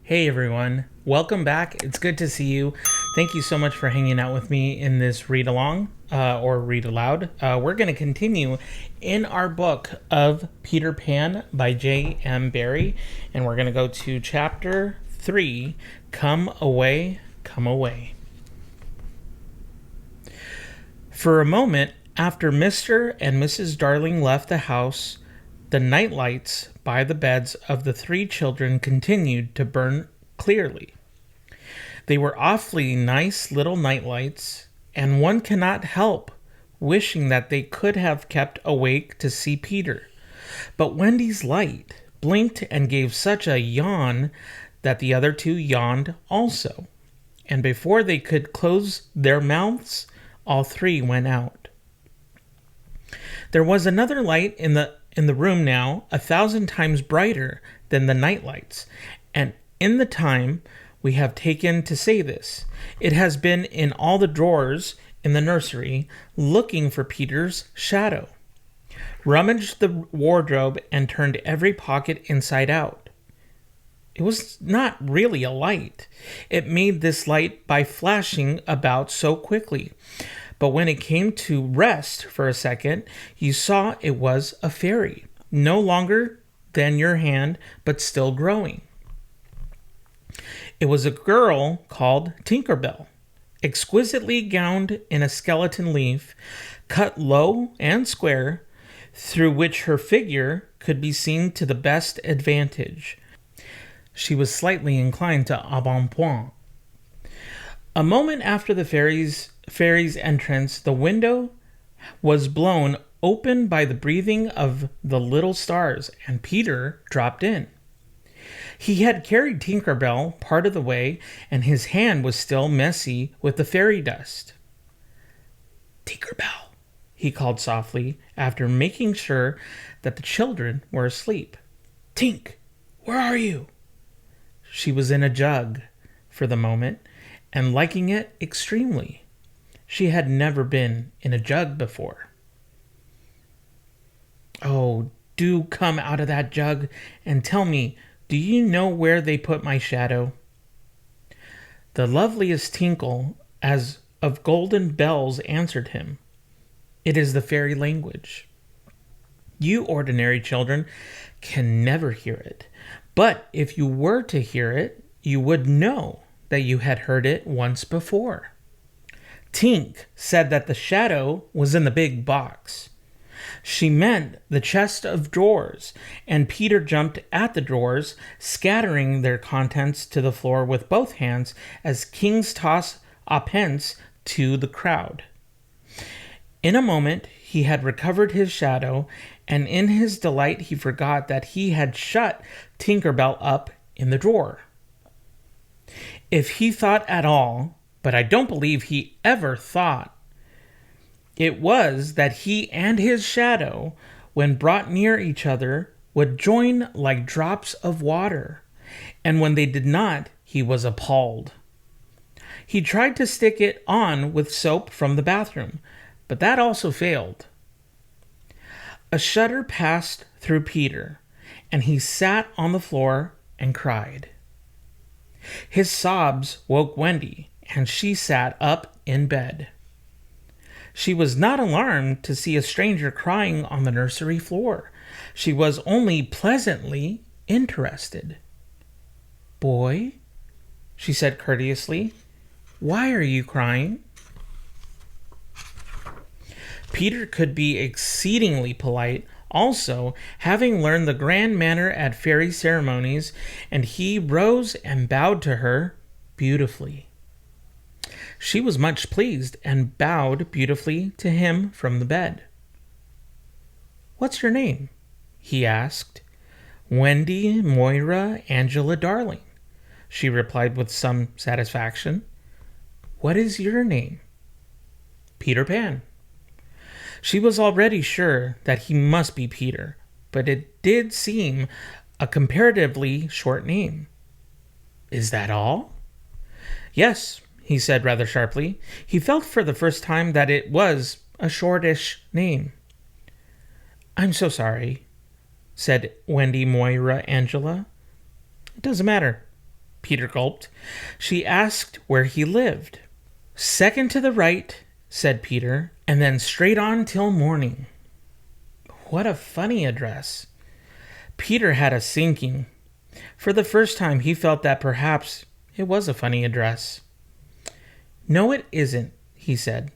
Hey everyone, welcome back. It's good to see you. Thank you so much for hanging out with me in this read along or read aloud. We're going to continue in our book of Peter Pan by J.M. Barrie, and we're going to go to chapter 3, Come Away, Come Away. For a moment after Mr. and Mrs. Darling left the house, the night lights by the beds of the three children continued to burn clearly. They were awfully nice little night lights, and one cannot help wishing that they could have kept awake to see Peter. But Wendy's light blinked and gave such a yawn that the other two yawned also, and before they could close their mouths, all three went out. There was another light in the room now, 1,000 times brighter than the night lights, and in the time we have taken to say this, it has been in all the drawers in the nursery, looking for Peter's shadow, rummaged the wardrobe, and turned every pocket inside out. It was not really a light. It made this light by flashing about so quickly. But when it came to rest for a second, you saw it was a fairy, no longer than your hand, but still growing. It was a girl called Tinker Bell, exquisitely gowned in a skeleton leaf, cut low and square, through which her figure could be seen to the best advantage. She was slightly inclined to embonpoint. A moment after the fairy's entrance, the window was blown open by the breathing of the little stars, and Peter dropped in. He had carried Tinker Bell part of the way, and his hand was still messy with the fairy dust. "Tinker Bell," he called softly, after making sure that the children were asleep. "Tink, where are you?" She was in a jug for the moment, and liking it extremely. She had never been in a jug before. "Oh, do come out of that jug and tell me, do you know where they put my shadow?" The loveliest tinkle as of golden bells answered him. It is the fairy language. You ordinary children can never hear it, but if you were to hear it, you would know that you had heard it once before. Tink said that the shadow was in the big box. She meant the chest of drawers, and Peter jumped at the drawers, scattering their contents to the floor with both hands as kings toss a pence to the crowd. In a moment he had recovered his shadow, and in his delight he forgot that he had shut Tinker Bell up in the drawer. If he thought at all, but I don't believe he ever thought, it was that he and his shadow, when brought near each other, would join like drops of water, and when they did not, he was appalled. He tried to stick it on with soap from the bathroom, but that also failed. A shudder passed through Peter, and he sat on the floor and cried. His sobs woke Wendy, and she sat up in bed. She was not alarmed to see a stranger crying on the nursery floor. She was only pleasantly interested. "Boy," she said courteously, "why are you crying?" Peter could be exceedingly polite also, having learned the grand manner at fairy ceremonies, and he rose and bowed to her beautifully. She was much pleased and bowed beautifully to him from the bed. "What's your name?" he asked. "Wendy Moira Angela Darling," she replied with some satisfaction. "What is your name?" "Peter Pan." She was already sure that he must be Peter, but it did seem a comparatively short name. "Is that all?" "Yes," he said rather sharply. He felt for the first time that it was a shortish name. "I'm so sorry," said Wendy Moira Angela. "It doesn't matter. Peter gulped. She asked where he lived. Second to the right, said Peter, and then straight on till morning. What a funny address. Peter had a sinking. For the first time, he felt that perhaps it was a funny address. No, it isn't, he said.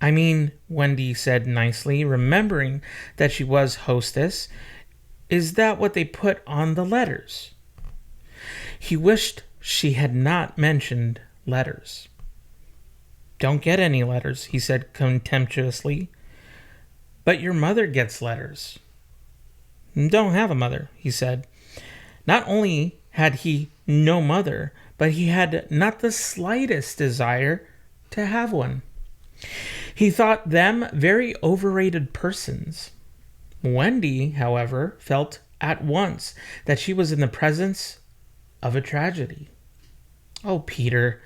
I mean, Wendy said nicely, remembering that she was hostess. Is that what they put on the letters? He wished she had not mentioned letters. Don't get any letters, he said contemptuously. But your mother gets letters. Don't have a mother, he said. Not only had he no mother, but he had not the slightest desire to have one. He thought them very overrated persons. Wendy, however, felt at once that she was in the presence of a tragedy. Oh, Peter,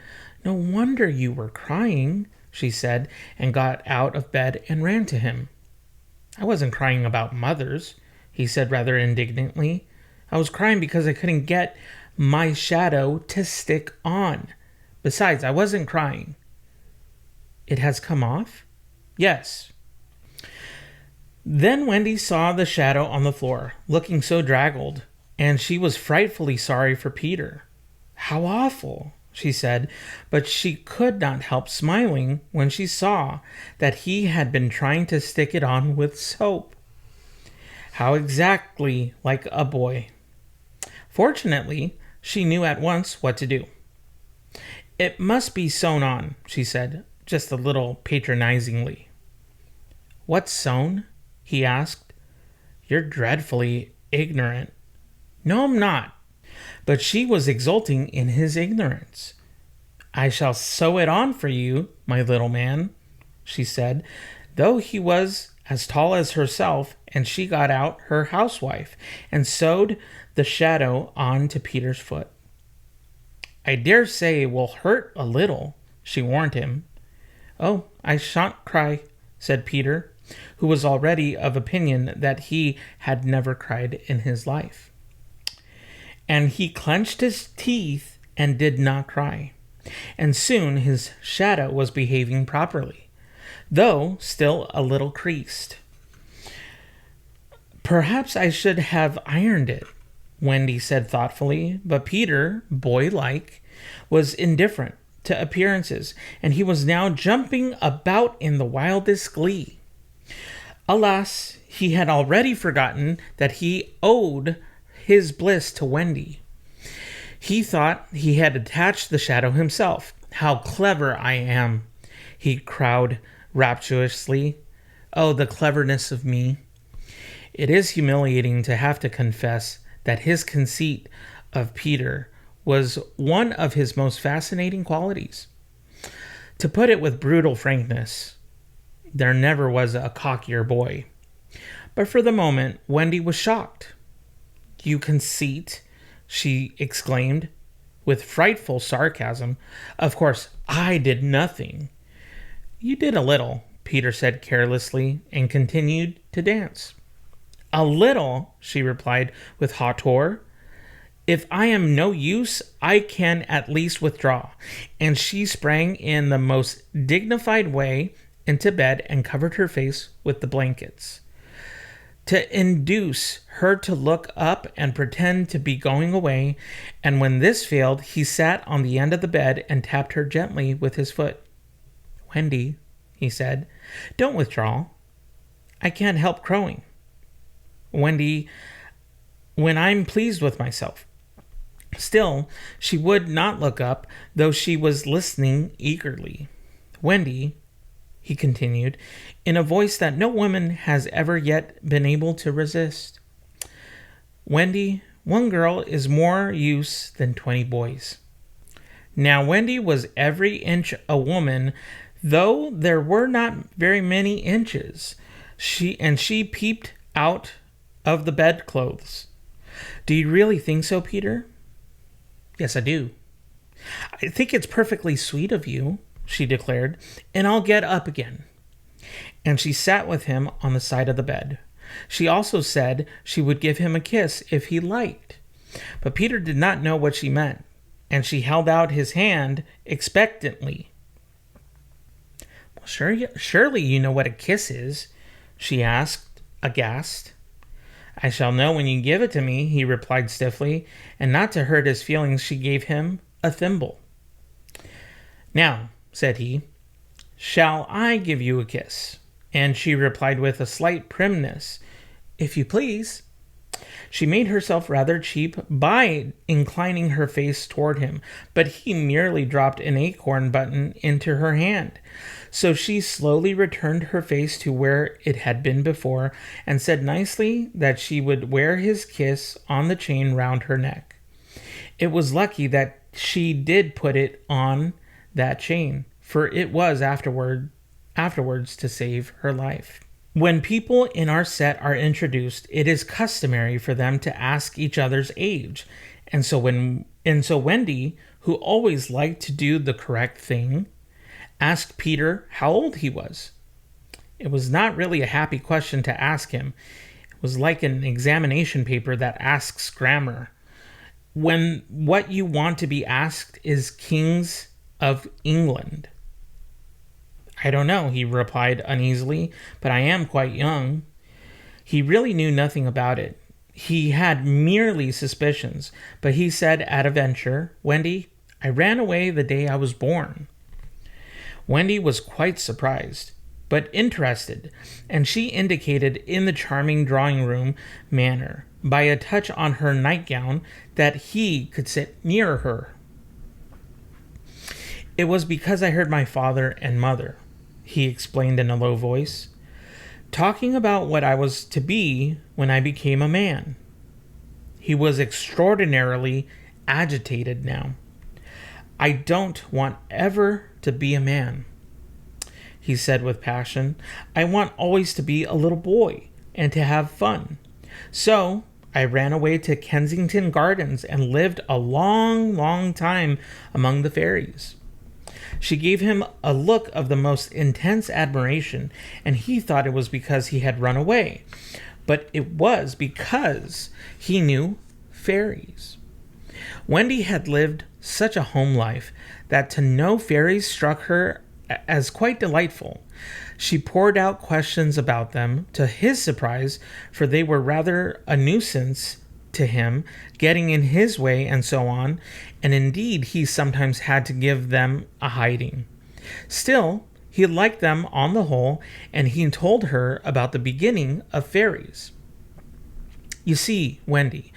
no wonder you were crying, she said, and got out of bed and ran to him. I wasn't crying about mothers, he said rather indignantly. I was crying because I couldn't get my shadow to stick on. Besides, I wasn't crying. It has come off? Yes. Then Wendy saw the shadow on the floor, looking so draggled, and she was frightfully sorry for Peter. How awful, she said, but she could not help smiling when she saw that he had been trying to stick it on with soap. How exactly like a boy. Fortunately, she knew at once what to do. It must be sewn on, she said, just a little patronizingly. What's sewn? He asked. You're dreadfully ignorant. No, I'm not. But she was exulting in his ignorance. I shall sew it on for you, my little man, she said, though he was as tall as herself, and she got out her housewife and sewed the shadow on to Peter's foot. I dare say it will hurt a little, she warned him. Oh, I shan't cry, said Peter, who was already of opinion that he had never cried in his life. And he clenched his teeth and did not cry. And soon his shadow was behaving properly, though still a little creased. Perhaps I should have ironed it, Wendy said thoughtfully, but Peter, boy-like, was indifferent to appearances, and he was now jumping about in the wildest glee. Alas, he had already forgotten that he owed his bliss to Wendy. He thought he had attached the shadow himself. How clever I am, he crowed rapturously. Oh, the cleverness of me. It is humiliating to have to confess that his conceit of Peter was one of his most fascinating qualities. To put it with brutal frankness, there never was a cockier boy. But for the moment, Wendy was shocked. You conceit, she exclaimed, with frightful sarcasm. Of course, I did nothing. You did a little, Peter said carelessly, and continued to dance. A little, she replied with hauteur. If I am no use, I can at least withdraw. And she sprang in the most dignified way into bed and covered her face with the blankets. To induce her to look up and pretend to be going away, and when this failed, he sat on the end of the bed and tapped her gently with his foot. Wendy, he said, don't withdraw. I can't help crowing. Wendy, when I'm pleased with myself. Still, she would not look up, though she was listening eagerly. Wendy, he continued, in a voice that no woman has ever yet been able to resist. Wendy, one girl is more use than 20 boys. Now, Wendy was every inch a woman, though there were not very many inches. She peeped out of the bedclothes. Do you really think so, Peter? Yes, I do. I think it's perfectly sweet of you, she declared, and I'll get up again. And she sat with him on the side of the bed. She also said she would give him a kiss if he liked. But Peter did not know what she meant. and she held out his hand expectantly. Well, surely you know what a kiss is, she asked, aghast. I shall know when you give it to me, he replied stiffly, and not to hurt his feelings, she gave him a thimble. Now, said he, shall I give you a kiss? And she replied with a slight primness, if you please. She made herself rather cheap by inclining her face toward him, but he merely dropped an acorn button into her hand. So she slowly returned her face to where it had been before, and said nicely that she would wear his kiss on the chain round her neck. It was lucky that she did put it on that chain, for it was afterwards to save her life. When people in our set are introduced, it is customary for them to ask each other's age. And so Wendy, who always liked to do the correct thing, asked Peter how old he was. It was not really a happy question to ask him. It was like an examination paper that asks grammar. When what you want to be asked is kings of England. I don't know, he replied uneasily, but I am quite young. He really knew nothing about it. He had merely suspicions, but he said at a venture, Wendy, I ran away the day I was born. Wendy was quite surprised, but interested, and she indicated in the charming drawing-room manner, by a touch on her nightgown, that he could sit near her. It was because I heard my father and mother, he explained in a low voice, talking about what I was to be when I became a man. He was extraordinarily agitated now. I don't want ever to be a man, he said with passion. I want always to be a little boy and to have fun. So I ran away to Kensington Gardens and lived a long, long time among the fairies. She gave him a look of the most intense admiration, and he thought it was because he had run away. But it was because he knew fairies. Wendy had lived such a home life that to know fairies struck her as quite delightful. She poured out questions about them, to his surprise, for they were rather a nuisance to him, getting in his way and so on, and indeed he sometimes had to give them a hiding. Still, he liked them on the whole, and he told her about the beginning of fairies. You see, Wendy,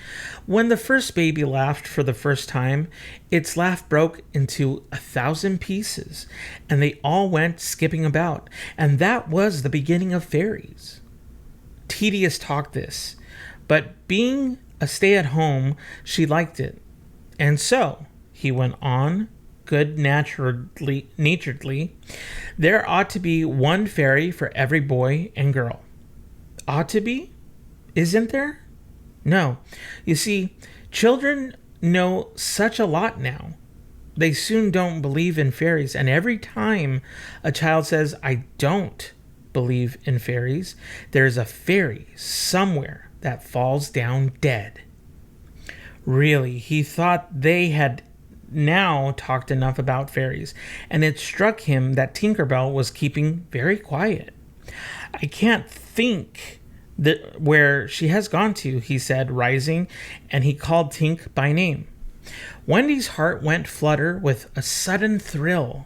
when the first baby laughed for the first time, its laugh broke into 1,000 pieces, and they all went skipping about, and that was the beginning of fairies. Tedious talk this, but being a stay-at-home, she liked it. And so, he went on, good-naturedly, there ought to be one fairy for every boy and girl. Ought to be? Isn't there? No. You see, children know such a lot now. They soon don't believe in fairies, and every time a child says, I don't believe in fairies, there's a fairy somewhere that falls down dead. Really, he thought they had now talked enough about fairies, and it struck him that Tinker Bell was keeping very quiet. I can't think where she has gone to, he said, rising, and he called Tink by name. Wendy's heart went flutter with a sudden thrill.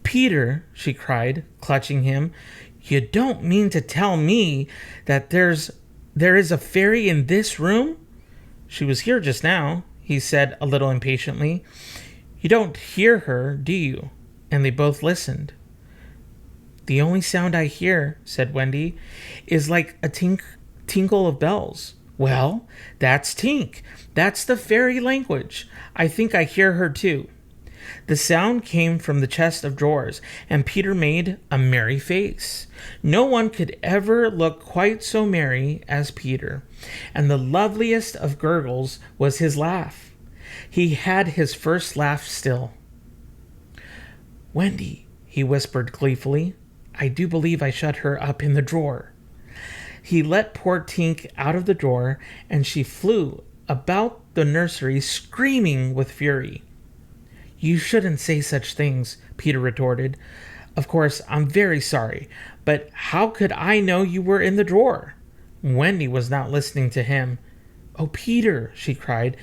Peter, she cried, clutching him, you don't mean to tell me that there is a fairy in this room? She was here just now, he said a little impatiently. You don't hear her, do you? And they both listened. The only sound I hear, said Wendy, is like a tinkle of bells. Well, that's Tink. That's the fairy language. I think I hear her too. The sound came from the chest of drawers, and Peter made a merry face. No one could ever look quite so merry as Peter, and the loveliest of gurgles was his laugh. He had his first laugh still. Wendy, he whispered gleefully, I do believe I shut her up in the drawer. He let poor Tink out of the drawer, and she flew about the nursery, screaming with fury. "You shouldn't say such things," Peter retorted. "Of course, I'm very sorry, but how could I know you were in the drawer?" Wendy was not listening to him. "Oh, Peter," she cried,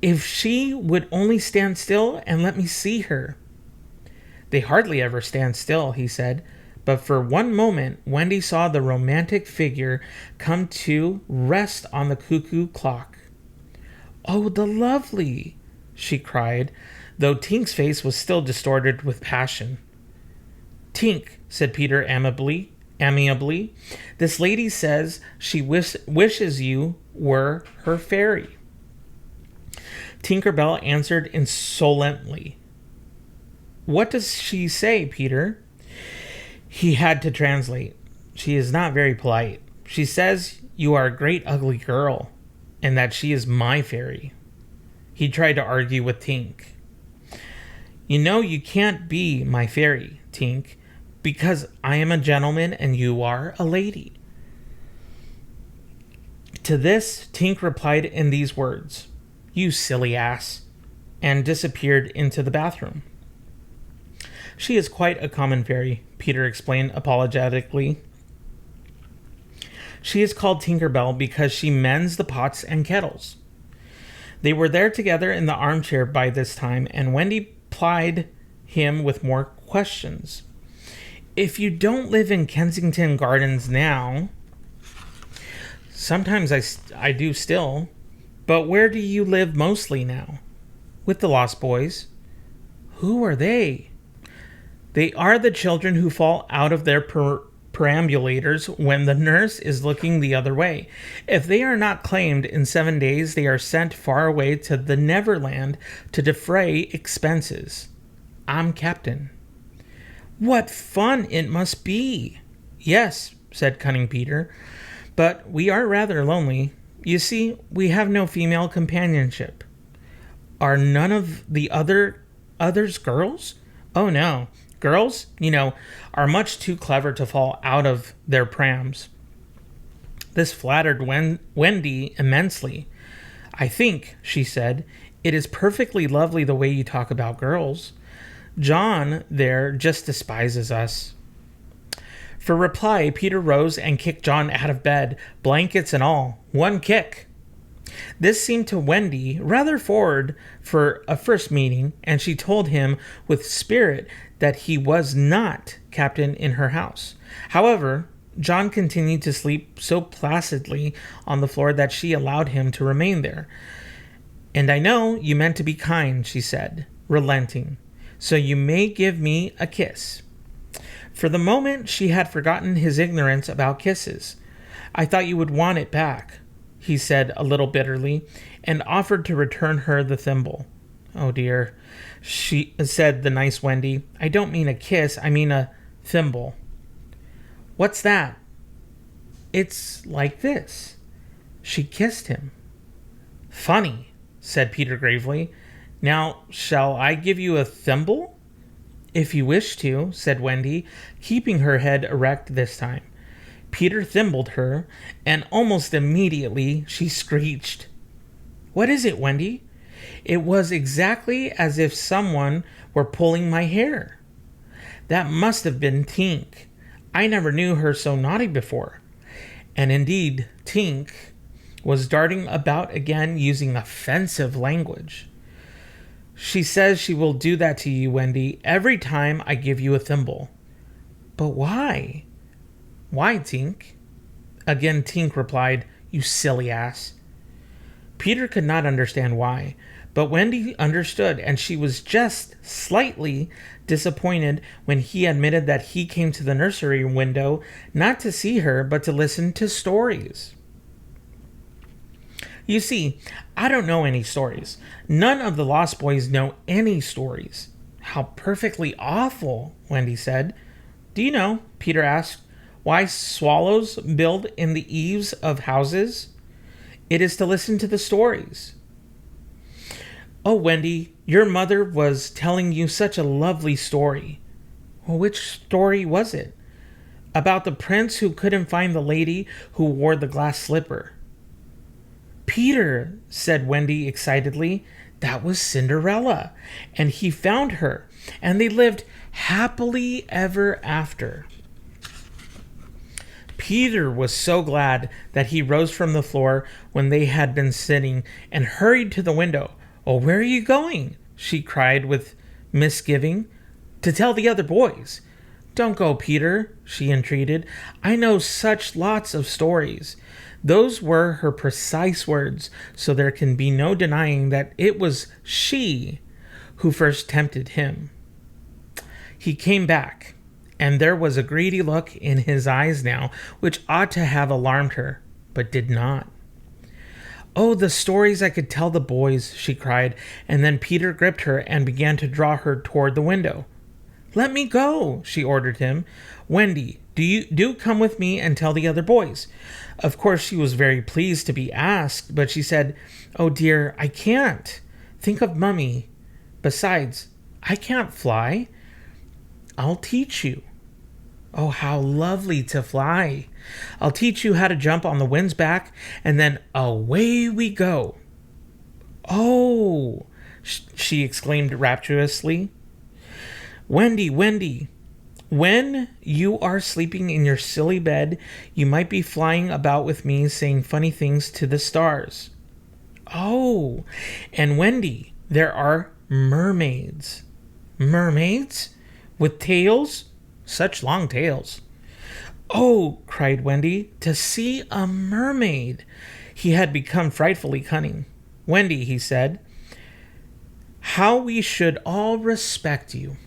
"if she would only stand still and let me see her." "They hardly ever stand still," he said. But for one moment, Wendy saw the romantic figure come to rest on the cuckoo clock. "Oh, the lovely!" she cried, though Tink's face was still distorted with passion. "Tink," said Peter amiably, "this lady says she wishes you were her fairy." Tinkerbell answered insolently. "What does she say, Peter?" He had to translate. "She is not very polite. She says you are a great ugly girl, and that she is my fairy." He tried to argue with Tink. "You know you can't be my fairy, Tink, because I am a gentleman and you are a lady." To this, Tink replied in these words, "You silly ass," and disappeared into the bathroom. "She is quite a common fairy," Peter explained apologetically. "She is called Tinkerbell because she mends the pots and kettles." They were there together in the armchair by this time, and Wendy plied him with more questions. "If you don't live in Kensington Gardens now..." "Sometimes I do still. But where do you live mostly now?" "With the Lost Boys." "Who are they?" "They are the children who fall out of their perambulators when the nurse is looking the other way. If they are not claimed in 7 days, they are sent far away to the Neverland to defray expenses. I'm captain." "What fun it must be!" "Yes," said cunning Peter, "but we are rather lonely. You see, we have no female companionship." "Are none of the others girls?" "Oh, no. Girls, are much too clever to fall out of their prams." This flattered Wendy immensely. "I think," she said, "it is perfectly lovely the way you talk about girls. John there just despises us." For reply, Peter rose and kicked John out of bed, blankets and all. One kick. This seemed to Wendy rather forward for a first meeting, and she told him with spirit that he was not captain in her house. However, John continued to sleep so placidly on the floor that she allowed him to remain there. "And I know you meant to be kind," she said, relenting, "so you may give me a kiss." For the moment, she had forgotten his ignorance about kisses. "I thought you would want it back," he said a little bitterly, and offered to return her the thimble. "Oh dear," said the nice Wendy. "I don't mean a kiss, I mean a thimble." "What's that?" "It's like this." She kissed him. "Funny," said Peter gravely. "Now, shall I give you a thimble?" "If you wish to," said Wendy, keeping her head erect this time. Peter thimbled her, and almost immediately she screeched. "What is it, Wendy?" "It was exactly as if someone were pulling my hair." "That must have been Tink. I never knew her so naughty before." And indeed, Tink was darting about again using offensive language. "She says she will do that to you, Wendy, every time I give you a thimble." "But why?" "Why, Tink?" Again Tink replied, "You silly ass." Peter could not understand why, but Wendy understood, and she was just slightly disappointed when he admitted that he came to the nursery window not to see her, but to listen to stories. "You see, I don't know any stories. None of the Lost Boys know any stories." "How perfectly awful," Wendy said. "Do you know," Peter asked, "why swallows build in the eaves of houses? It is to listen to the stories." "Oh, Wendy, your mother was telling you such a lovely story." "Well, which story was it?" "About the prince who couldn't find the lady who wore the glass slipper." Peter, said Wendy excitedly, that was Cinderella, and he found her, and they lived happily ever after. Peter was so glad that he rose from the floor when they had been sitting and hurried to the window. "Oh, where are you going?" she cried with misgiving. "To tell the other boys." "Don't go, Peter," she entreated. "I know such lots of stories." Those were her precise words, so there can be no denying that it was she who first tempted him. He came back, and there was a greedy look in his eyes now, which ought to have alarmed her, but did not. "Oh, the stories I could tell the boys," she cried, and then Peter gripped her and began to draw her toward the window. "Let me go," she ordered him. "Wendy, do come with me and tell the other boys." Of course, she was very pleased to be asked, but she said, "Oh dear, I can't. Think of Mummy. Besides, I can't fly. I'll teach you." "Oh, how lovely to fly. I'll teach you how to jump on the wind's back, and then away we go." "Oh," she exclaimed rapturously. Wendy, when you are sleeping in your silly bed, you might be flying about with me saying funny things to the stars." "Oh, and Wendy, there are mermaids." "Mermaids? With tails? Such long tails." "Oh," cried Wendy, "to see a mermaid." He had become frightfully cunning. "Wendy," he said, "how we should all respect you."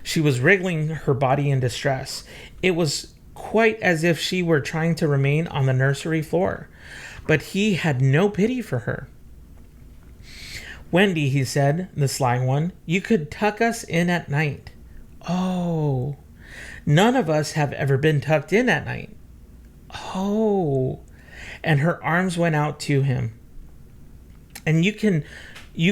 She was wriggling her body in distress. It was quite as if she were trying to remain on the nursery floor. But he had no pity for her. "Wendy," he said, the sly one, "you could tuck us in at night." "Oh, none of us have ever been tucked in at night." "Oh," and her arms went out to him. "And you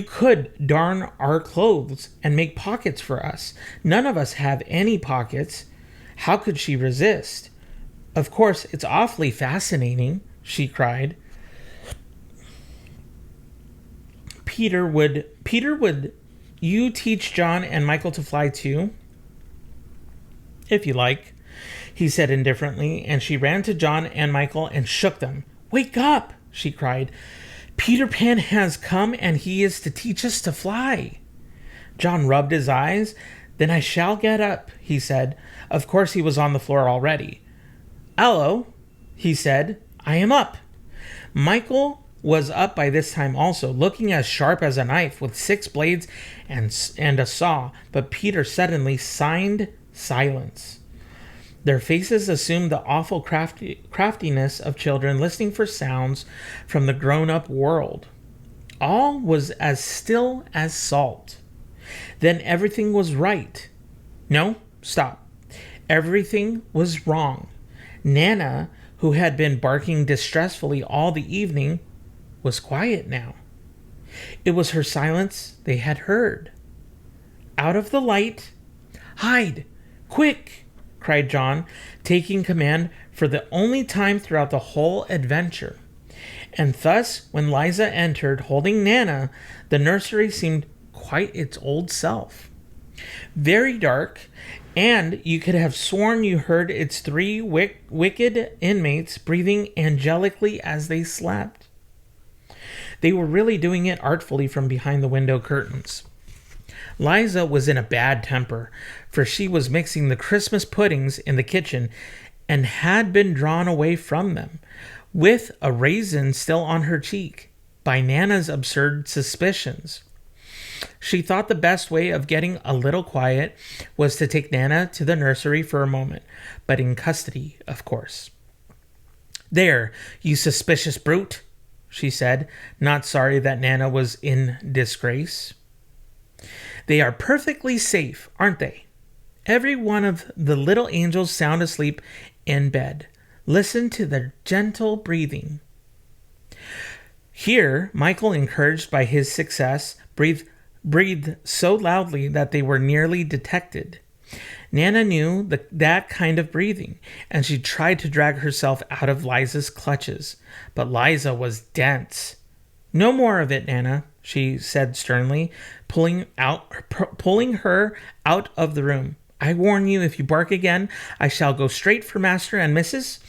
could darn our clothes and make pockets for us. None of us have any pockets." How could she resist? "Of course, it's awfully fascinating," she cried. Peter, would you teach John and Michael to fly too?" "If you like," he said indifferently, and she ran to John and Michael and shook them. "Wake up," she cried. "Peter Pan has come, and he is to teach us to fly." John rubbed his eyes. "Then I shall get up," he said. Of course he was on the floor already. "Hello," he said. "I am up." Michael was up by this time also, looking as sharp as a knife, with 6 blades and a saw, but Peter suddenly signed silence. Their faces assumed the awful craftiness of children listening for sounds from the grown-up world. All was as still as salt. Then everything was right. No, stop. Everything was wrong. Nana, who had been barking distressfully all the evening, was quiet now. It was her silence they had heard. Out of the light. "Hide! Quick!" cried John, taking command for the only time throughout the whole adventure. And thus, when Liza entered holding Nana, the nursery seemed quite its old self. Very dark, and you could have sworn you heard its 3 wicked inmates breathing angelically as they slept. They were really doing it artfully from behind the window curtains. Liza was in a bad temper, for she was mixing the Christmas puddings in the kitchen and had been drawn away from them, with a raisin still on her cheek, by Nana's absurd suspicions. She thought the best way of getting a little quiet was to take Nana to the nursery for a moment, but in custody, of course. "There, you suspicious brute," she said, not sorry that Nana was in disgrace. "They are perfectly safe, aren't they? Every one of the little angels sound asleep in bed. Listen to their gentle breathing." Here, Michael, encouraged by his success, breathed so loudly that they were nearly detected. Nana knew that kind of breathing, and she tried to drag herself out of Liza's clutches. But Liza was dense. "No more of it, Nana," she said sternly, pulling her out of the room. "I warn you, if you bark again, I shall go straight for Master and Mrs.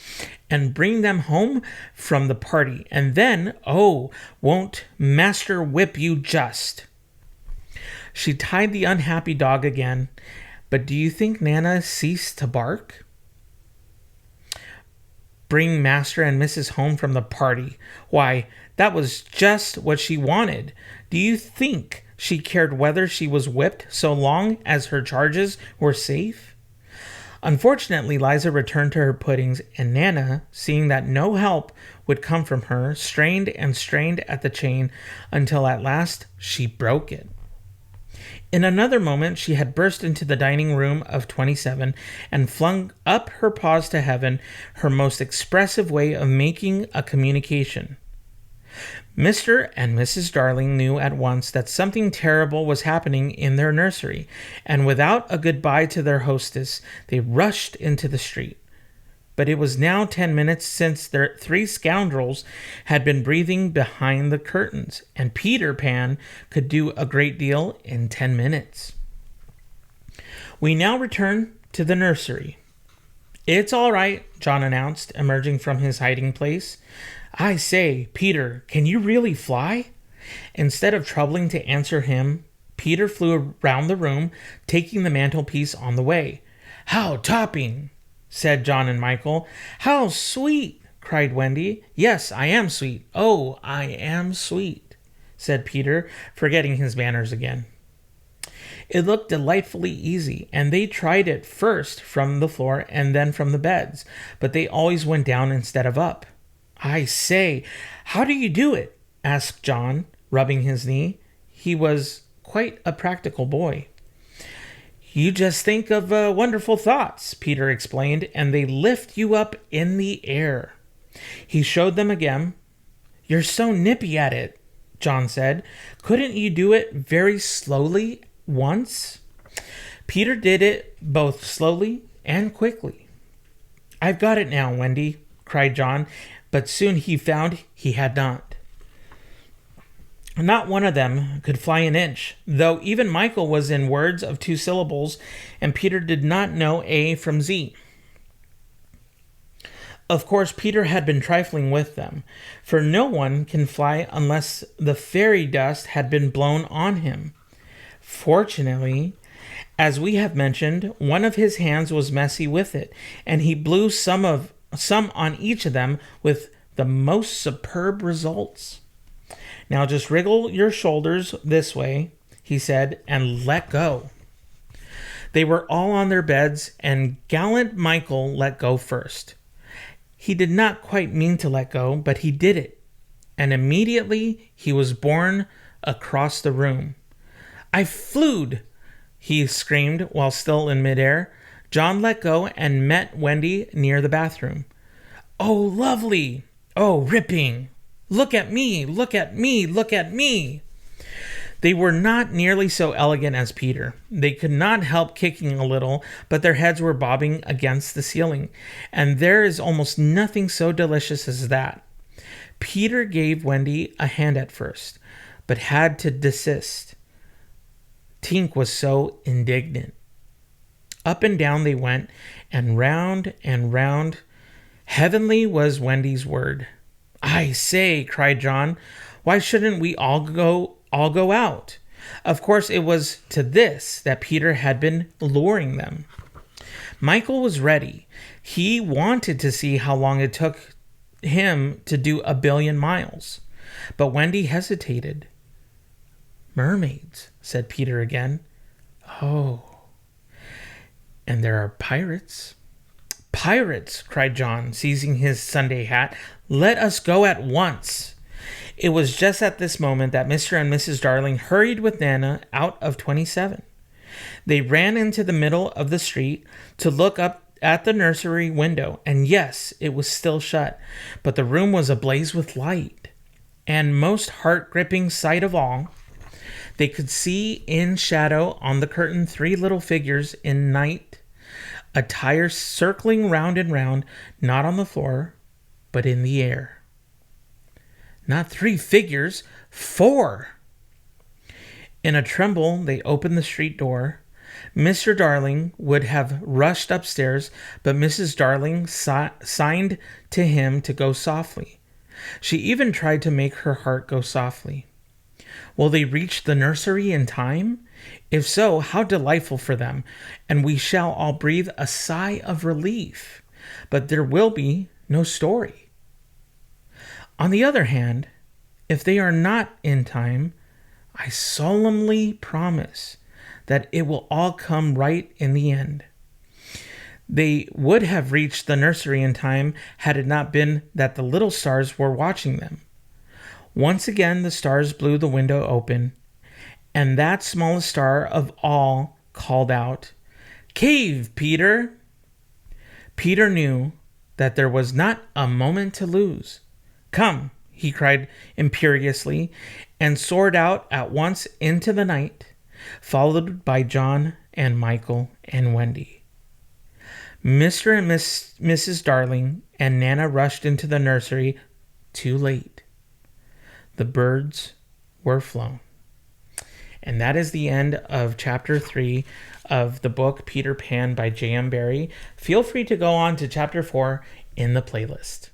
and bring them home from the party. And then, oh, won't Master whip you just!" She tied the unhappy dog again. But do you think Nana ceased to bark? Bring Master and Mrs. home from the party. Why, that was just what she wanted. Do you think she cared whether she was whipped so long as her charges were safe? Unfortunately, Liza returned to her puddings, and Nana, seeing that no help would come from her, strained and strained at the chain until at last she broke it. In another moment, she had burst into the dining room of 27 and flung up her paws to heaven, her most expressive way of making a communication. Mr. and Mrs. Darling knew at once that something terrible was happening in their nursery, and without a goodbye to their hostess, they rushed into the street. But it was now 10 minutes since their 3 scoundrels had been breathing behind the curtains, and Peter Pan could do a great deal in 10 minutes. We now return to the nursery. "It's all right," John announced, emerging from his hiding place. "I say, Peter, can you really fly?" Instead of troubling to answer him, Peter flew around the room, taking the mantelpiece on the way. "How topping!" said John and Michael. "How sweet!" cried Wendy. "Yes, I am sweet. Oh, I am sweet," said Peter, forgetting his manners again. It looked delightfully easy, and they tried it first from the floor and then from the beds, but they always went down instead of up. "I say, how do you do it?" asked John, rubbing his knee. He was quite a practical boy. "You just think of wonderful thoughts," Peter explained, "and they lift you up in the air." He showed them again. "You're so nippy at it," John said. "Couldn't you do it very slowly once?" Peter did it both slowly and quickly. "I've got it now, Wendy," cried John, but soon he found he had not. Not one of them could fly an inch, though even Michael was in words of 2 syllables, and Peter did not know A from Z. Of course, Peter had been trifling with them, for no one can fly unless the fairy dust had been blown on him. Fortunately, as we have mentioned, one of his hands was messy with it, and he blew some on each of them with the most superb results. "Now just wriggle your shoulders this way," he said, "and let go." They were all on their beds, and gallant Michael let go first. He did not quite mean to let go, but he did it, and immediately he was borne across the room. "I flewed!" he screamed while still in midair. John let go and met Wendy near the bathroom. "Oh, lovely! Oh, ripping! Look at me! Look at me! Look at me!" They were not nearly so elegant as Peter. They could not help kicking a little, but their heads were bobbing against the ceiling, and there is almost nothing so delicious as that. Peter gave Wendy a hand at first, but had to desist. Tink was so indignant. Up and down they went, and round and round. Heavenly was Wendy's word. "I say," cried John, "why shouldn't we all go out?" Of course, it was to this that Peter had been luring them. Michael was ready. He wanted to see how long it took him to do 1,000,000,000 miles. But Wendy hesitated. "Mermaids," said Peter again. "Oh. And there are pirates." "Pirates!" cried John, seizing his Sunday hat. "Let us go at once." It was just at this moment that Mr. and Mrs. Darling hurried with Nana out of 27. They ran into the middle of the street to look up at the nursery window, and yes, it was still shut, but the room was ablaze with light. And most heart-gripping sight of all, they could see in shadow on the curtain 3 little figures in night a tire circling round and round, not on the floor, but in the air. Not 3 figures, 4. In a tremble, they opened the street door. Mr. Darling would have rushed upstairs, but Mrs. Darling signed to him to go softly. She even tried to make her heart go softly. Will they reach the nursery in time? If so, how delightful for them, and we shall all breathe a sigh of relief. But there will be no story. On the other hand, if they are not in time, I solemnly promise that it will all come right in the end. They would have reached the nursery in time had it not been that the little stars were watching them. Once again the stars blew the window open, and that smallest star of all called out, "Cave, Peter!" Peter knew that there was not a moment to lose. "Come," he cried imperiously, and soared out at once into the night, followed by John and Michael and Wendy. Mr. and Mrs. Darling and Nana rushed into the nursery too late. The birds were flown. And that is the end of chapter 3 of the book Peter Pan by J.M. Barrie. Feel free to go on to chapter 4 in the playlist.